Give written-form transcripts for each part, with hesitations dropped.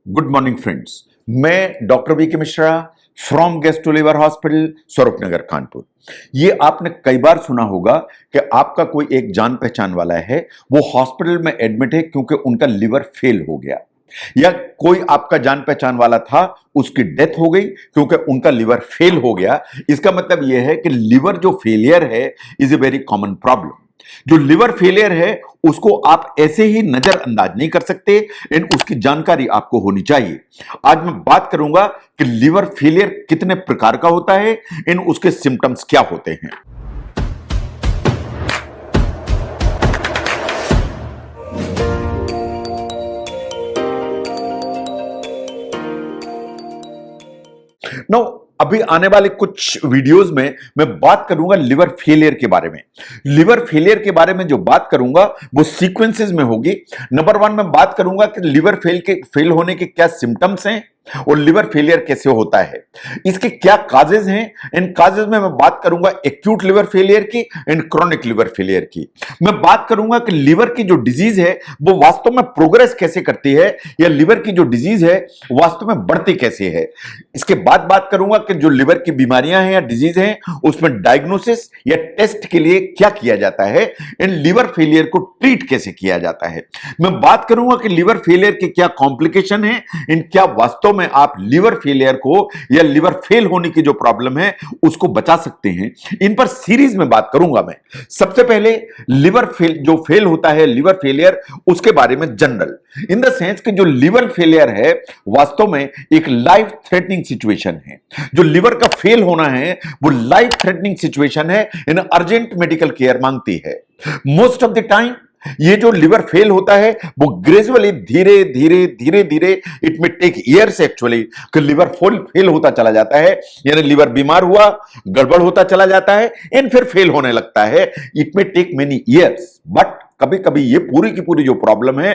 Good morning friends. मैं doctor V के Mishra from gastro liver hospital Swarup Nagar Kanpur. ये आपने कई बार सुना होगा कि आपका कोई एक जान पहचान वाला है, वो हॉस्पिटल में एडमिट है क्योंकि उनका लिवर फेल हो गया, या कोई आपका जान पहचान वाला था उसकी डेथ हो गई क्योंकि उनका लिवर फेल हो गया। इसका मतलब यह है कि लिवर जो फेलियर है is a very common problem. जो लिवर फेलियर है उसको आप ऐसे ही नजरअंदाज नहीं कर सकते, इन उसकी जानकारी आपको होनी चाहिए। आज मैं बात करूंगा कि लिवर फेलियर कितने प्रकार का होता है, इन उसके सिम्टम्स क्या होते हैं। नो, अभी आने वाले कुछ वीडियोस में मैं बात करूंगा लिवर फेलियर के बारे में। लिवर फेलियर के बारे में जो बात करूंगा वो सीक्वेंसेस में होगी। नंबर 1 मैं बात करूंगा कि लिवर फेल होने के क्या सिम्टम्स हैं और लिवर फेलियर कैसे होता है, इसके क्या काजेज हैं। इन काजेज में मैं बात करूंगा एक्यूट लिवर फेलियर की एंड क्रॉनिक लिवर फेलियर की। मैं बात करूंगा कि लिवर की जो डिजीज है वो वास्तव में प्रोग्रेस कैसे करती है, या लिवर की जो डिजीज है वास्तव में बढ़ती कैसे है। इसके बाद बात करूंगा कि जो लिवर की बीमारियां हैं या डिजीज हैं उसमें डायग्नोसिस या टेस्ट के लिए क्या किया जाता है, इन लिवर फेलियर को ट्रीट कैसे किया जाता है। मैं बात करूंगा कि लिवर फेलियर के क्या कॉम्प्लिकेशन है, इन क्या वास्तव में आप लिवर फेलियर को या लिवर फेल होने की जो प्रॉब्लम है उसको बचा सकते हैं, इन पर सीरीज में बात करूंगा मैं। सबसे पहले लिवर जो फेल होता है लिवर फेलियर, उसके बारे में जनरल इन द सेंस कि जो लिवर फेलियर है वास्तव में एक लाइफ थ्रेटनिंग सिचुएशन है। जो लिवर का फेल होना है वो लाइफ थ्रेटनिंग सिचुएशन है, इन अर्जेंट मेडिकल केयर मांगती है। मोस्ट ऑफ द टाइम ये जो लिवर फेल होता है वो ग्रेजुअली धीरे धीरे धीरे धीरे, इट में टेक ईयर्स एक्चुअली, कि लिवर फेल होता चला जाता है, यानी लिवर बीमार हुआ, गड़बड़ होता चला जाता है एंड फिर फेल होने लगता है। इट में टेक मेनी ईयर्स, बट कभी कभी ये पूरी की पूरी जो प्रॉब्लम है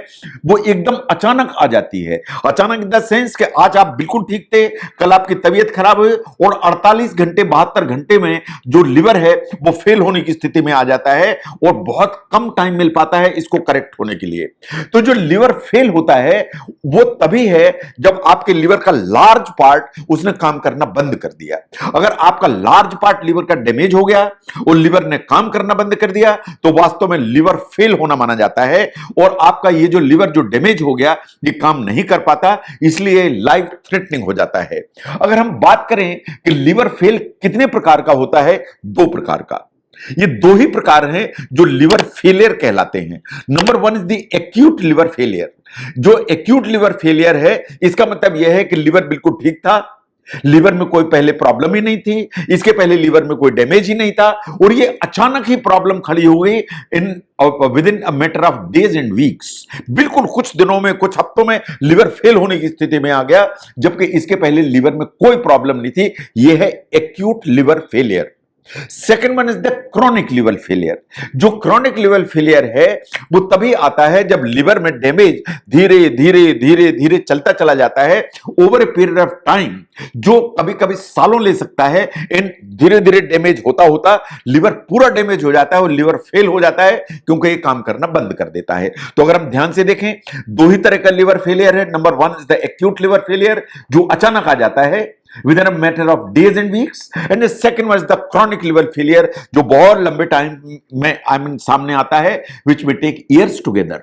वो एकदम अचानक आ जाती है। अचानक इन द सेंस कि आज आप बिल्कुल ठीक थे, कल आपकी तबीयत खराब हुई और 48 घंटे 72 घंटे में जो लिवर है वो फेल होने की स्थिति में आ जाता है और बहुत कम टाइम मिल पाता है इसको करेक्ट होने के लिए। तो जो लिवर फेल होता है वो तभी है जब आपके लिवर का लार्ज पार्ट उसने काम करना बंद कर दिया। अगर आपका लार्ज पार्ट लिवर का डैमेज हो गया और लिवर ने काम करना बंद कर दिया तो वास्तव में लिवर फेल होना माना जाता है, और आपका ये जो लिवर जो डैमेज हो गया ये काम नहीं कर पाता, इसलिए लाइफ थ्रेटनिंग हो जाता है। अगर हम बात करें कि लिवर फेल कितने प्रकार का होता है, 2 प्रकार का। ये 2 ही प्रकार हैं जो लिवर फेलियर कहलाते हैं। Number 1 is the acute liver failure. जो एक्यूट लिवर फेलियर है इसका मतलब यह है कि लिवर बिल्कुल ठीक था, लिवर में कोई पहले प्रॉब्लम ही नहीं थी, इसके पहले लिवर में कोई डैमेज ही नहीं था, और ये अचानक ही प्रॉब्लम खड़ी हो गई in with in a matter of days and weeks. बिल्कुल कुछ दिनों में, कुछ हफ्तों में लिवर फेल होने की स्थिति में आ गया, जबकि इसके पहले लिवर में कोई प्रॉब्लम नहीं थी। यह है acute liver failure. Second one is the chronic liver failure. जो क्रॉनिक लिवर फेलियर है वो तभी आता है जब लिवर में डैमेज धीरे धीरे धीरे धीरे चलता चला जाता है over a period of time, जो कभी कभी सालों ले सकता है। इन धीरे धीरे डैमेज होता होता लिवर पूरा डैमेज हो जाता है और लिवर फेल हो जाता है क्योंकि ये काम करना बंद कर देता है। तो अगर हम ध्यान से देखें 2 ही तरह का लिवर फेलियर है। Number 1 is the acute liver failure जो अचानक आ जाता है within a matter of days and weeks, and the second was the chronic liver failure जो बहुत लंबे टाइम में सामने आता है, which may take years together.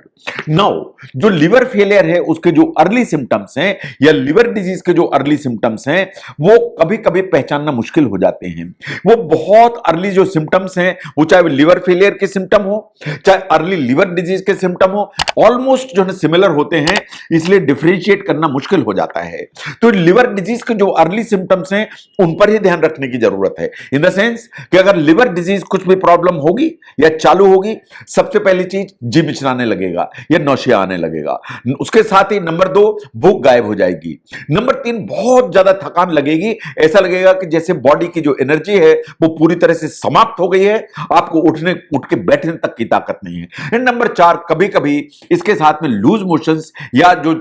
Now जो लिवर फेलियर है उसके जो अर्ली सिम्टम्स हैं या लिवर डिजीज के जो अर्ली सिम्टम्स हैं वो कभी कभी पहचानना मुश्किल हो जाते हैं। वो बहुत अर्ली जो सिम्टम्स हैं, वो चाहे लिवर फेलियर के सिम्टम हो चाहे अर्ली लिवर डिजीज के सिम्टम हो, ऑलमोस्ट जो है सिमिलर होते हैं, इसलिए डिफरेंशिएट करना मुश्किल हो जाता है। तो लिवर डिजीज के जो अर्ली सिम्टम्स हैं उन पर ही ध्यान रखने की जरूरत है, इन द सेंस कि अगर लिवर डिजीज कुछ भी प्रॉब्लम होगी या चालू होगी, सबसे पहली चीज जी मिचलाने लगेगा या नौशिया आने लगेगा। उसके साथ ही नंबर 2 भूख गायब हो जाएगी। नंबर 3 बहुत ज्यादा थकान लगेगी, ऐसा लगेगा कि जैसे बॉडी की जो एनर्जी है वो पूरी तरह से समाप्त हो गई है, आपको उठ के बैठने तक की ताकत नहीं है। नंबर 4 कभी कभी इसके साथ में लूज मोशंस या जो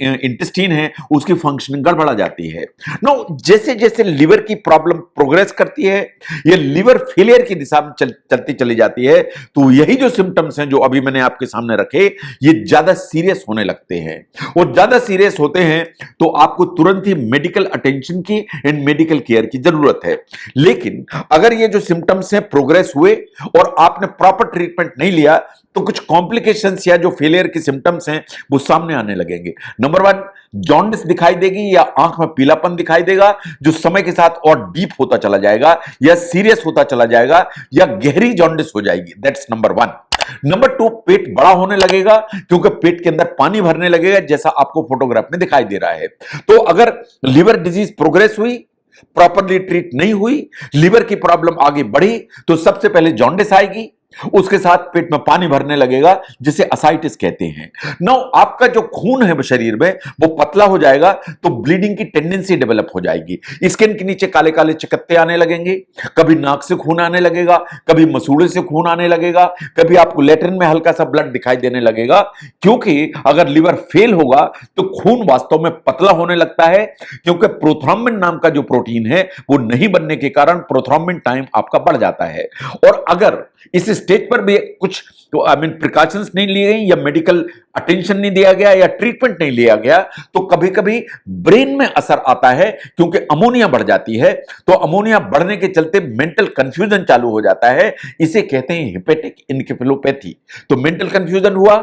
इंटेस्टाइन है उसकी फंक्शनिंग गड़बड़ा जाती है। नो, जैसे जैसे लिवर की प्रॉब्लम प्रोग्रेस करती है, ये लिवर फेलियर की दिशा में चलती चली जाती है, तो यही जो सिम्टम्स हैं जो अभी मैंने आपके सामने रखे, ये ज्यादा सीरियस होने लगते हैं। और ज्यादा सीरियस होते हैं तो आपको तुरंत ही मेडिकल अटेंशन की एंड मेडिकल केयर की जरूरत है। लेकिन अगर ये जो सिम्टम्स हैं प्रोग्रेस हुए और आपने प्रॉपर ट्रीटमेंट नहीं लिया, तो कुछ कॉम्प्लिकेशंस या जो फेलियर के सिम्टम्स हैं वो सामने आने लगेंगे। नंबर 1, जॉन्डिस दिखाई देगी या आंख में पीलापन दिखाई देगा, जो समय के साथ और डीप होता चला जाएगा या सीरियस होता चला जाएगा या गहरी जॉन्डिस हो जाएगी। That's number 1। नंबर 2, पेट बड़ा होने लगेगा क्योंकि पेट के अंदर पानी भरने लगेगा, जैसा आपको फोटोग्राफ में दिखाई दे रहा है। तो अगर लिवर डिजीज प्रोग्रेस हुई, प्रॉपरली ट्रीट नहीं हुई, लिवर की प्रॉब्लम आगे बढ़ी, तो सबसे पहले जॉन्डिस आएगी, उसके साथ पेट में पानी भरने लगेगा, जिसे असाइटिस कहते हैं। नाउ आपका जो खून है शरीर में वो पतला हो जाएगा, तो ब्लीडिंग की टेंडेंसी डेवलप हो जाएगी। स्किन के नीचे काले काले चकत्ते आने लगेंगे, कभी नाक से खून आने लगेगा, कभी मसूड़े से खून आने लगेगा, कभी आपको लेटरिन में हल्का सा ब्लड दिखाई देने लगेगा। क्योंकि अगर लिवर फेल होगा तो खून वास्तव में पतला होने लगता है, क्योंकि प्रोथ्रोम्बिन नाम का जो प्रोटीन है वो नहीं बनने के कारण प्रोथ्रोम्बिन टाइम आपका बढ़ जाता है। और अगर इस स्टेज पर भी कुछ प्रिकॉशंस नहीं लिए गए या मेडिकल अटेंशन नहीं दिया गया या ट्रीटमेंट नहीं लिया गया, तो कभी कभी ब्रेन में असर आता है, क्योंकि अमोनिया बढ़ जाती है। तो अमोनिया बढ़ने के चलते मेंटल कंफ्यूजन चालू हो जाता है, इसे कहते हैं हेपेटिक एन्केफेलोपैथी। तो मेंटल कंफ्यूजन हुआ,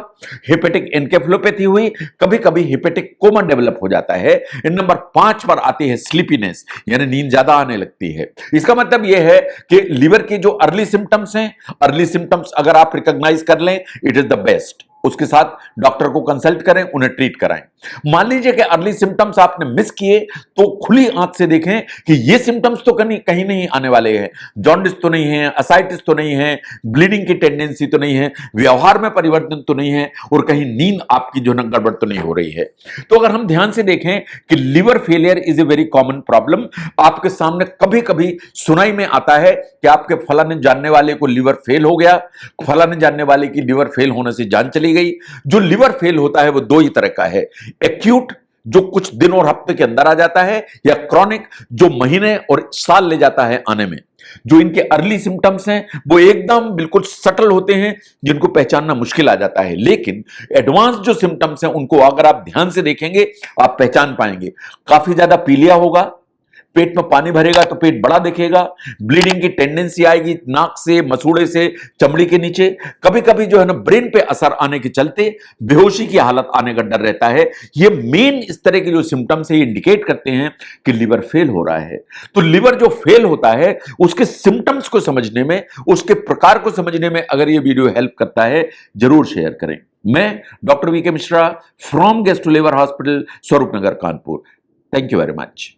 हेपेटिक एन्केफेलोपैथी हुई, कभी कभी हेपेटिक कोमा डेवलप हो जाता है। नंबर 5 पर आती है स्लीपीनेस, यानी नींद ज्यादा आने लगती है। इसका मतलब यह है कि लिवर की जो अर्ली सिम्टम्स हैं, अर्ली सिम्टम्स अगर आप रिकॉग्नाइज कर लें, इट इज द बेस्ट। उसके साथ डॉक्टर को कंसल्ट करें, उन्हें ट्रीट कराएं। मान लीजिए कि अर्ली सिम्टम्स आपने मिस किए, तो खुली आंख से देखें कि ये सिम्टम्स तो कहीं नहीं आने वाले हैं। जॉन्डिस तो नहीं है, असाइटिस तो नहीं है, ब्लीडिंग की टेंडेंसी तो नहीं है, व्यवहार में परिवर्तन तो नहीं है, और कहीं नींद आपकी जो है गड़बड़ तो नहीं हो रही है। तो अगर हम ध्यान से देखें कि liver failure is a very common problem. आपके सामने कभी कभी सुनाई में आता है कि आपके फलाने जानने वाले को लिवर फेल हो गया, फलाने जानने वाले की लिवर फेल होने से जान चली गई। जो लिवर फेल होता है वो 2 ही तरह का है, एक्यूट जो कुछ दिन और हफ्ते के अंदर आ जाता है, या क्रॉनिक जो महीने और साल ले जाता है आने में। जो इनके अर्ली सिम्टम्स हैं वो एकदम बिल्कुल सटल होते हैं, जिनको पहचानना मुश्किल आ जाता है। लेकिन एडवांस जो सिम्टम्स हैं उनको अगर आप ध्यान से देखेंगे आप पहचान पाएंगे। काफी ज्यादा पीलिया होगा, पेट में पानी भरेगा तो पेट बड़ा दिखेगा, ब्लीडिंग की टेंडेंसी आएगी नाक से, मसूड़े से, चमड़ी के नीचे। कभी कभी जो है ना ब्रेन पे असर आने के चलते बेहोशी की हालत आने का डर रहता है। ये मेन इस तरह के जो सिम्टम्स है ये इंडिकेट करते हैं कि लिवर फेल हो रहा है। तो लिवर जो फेल होता है उसके सिम्टम्स को समझने में, उसके प्रकार को समझने में अगर ये वीडियो हेल्प करता है, जरूर शेयर करें। मैं doctor VK Mishra from gastro liver hospital, Swarup Nagar, Kanpur. Thank you very much.